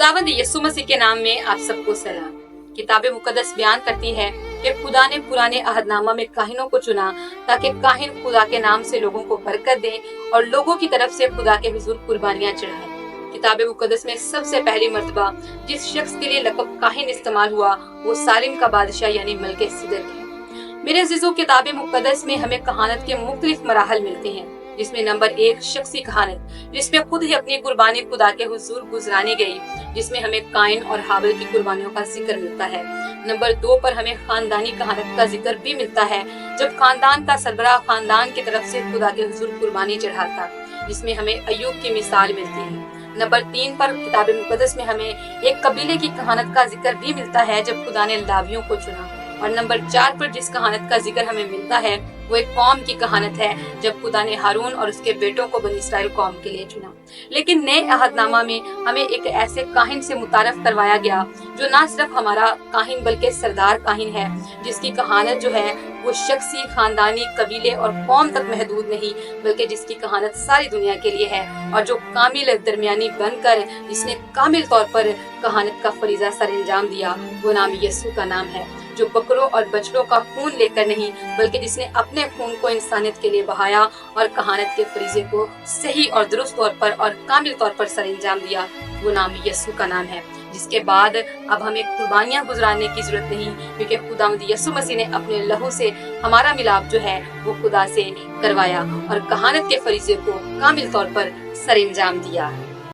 खुदावंद यीशु मसीह के नाम में आप सबको सलाम। किताब मुकद्दस बयान करती है कि खुदा ने पुराने अहदनामा में काहिनों को चुना ताकि काहिन खुदा के नाम से लोगों को बरकत दे और लोगों की तरफ से खुदा के हुजूर कुर्बानियां चढ़ाएं। किताब मुकद्दस में सबसे पहली मर्तबा जिस शख्स के लिए लक़ब काहिन इस्तेमाल हुआ वो सालिम का बादशाह यानी मलकीसेदक है। मेरे अज़ीज़ों, किताब मुकद्दस में हमें कहानत के मुख्तलिफ मराहल मिलते हैं, जिसमें नंबर 1 शख्सी कहानत, जिसमें खुद ही अपनी कुर्बानी खुदा के हुजूर गुजरानी गई, जिसमें हमें काइन और हाबिल की कुर्बानियों का जिक्र मिलता है। नंबर 2 पर हमें खानदानी कहानत का जिक्र भी मिलता है, जब खानदान का सरबराह खानदान की तरफ से खुदा के हुजूर कुर्बानी चढ़ाता, जिसमें हमें अय्यूब की मिसाल मिलती है। नंबर 3 पर किताब मुकद्दस में हमें एक कबीले की कहानत का जिक्र भी मिलता है, जब खुदा ने लावियों को चुना। और नंबर 4 पर जिस कहानत का जिक्र हमें मिलता है वो एक कौम की कहानत है, जब खुदा ने हारून और उसके बेटों को बनी इस्राएल कौम के लिए चुना। लेकिन नए अहदनामा में हमें एक ऐसे काहिन से मुतारफ करवाया गया जो ना सिर्फ हमारा काहिन बल्कि सरदार काहिन है, जिसकी कहानत जो है वो शख्सी, खानदानी, कबीले और कौम तक महदूद नहीं, बल्कि जिसकी कहानत सारी दुनिया के लिए है, और जो कामिल दरमियानी बनकर जिसने कामिल तौर पर कहानत का फरीजा सर अंजाम दिया, वो नाम यीशु का नाम है, जो बकरों और बछड़ों का खून लेकर नहीं बल्कि जिसने अपने खून को इंसानियत के लिए बहाया और कहानत के फरीजे को सही और दुरुस्त तौर पर और कामिल तौर पर सर अंजाम दिया, वो नाम यीशु का नाम है। जिसके बाद अब हमें कुर्बानियां गुजराने की जरूरत नहीं, क्योंकि खुदावंद यीशु मसीह ने अपने लहू से हमारा मिलाप जो है वो खुदा से करवाया और कहानत के फरीजे को कामिल तौर पर सर अंजाम दिया।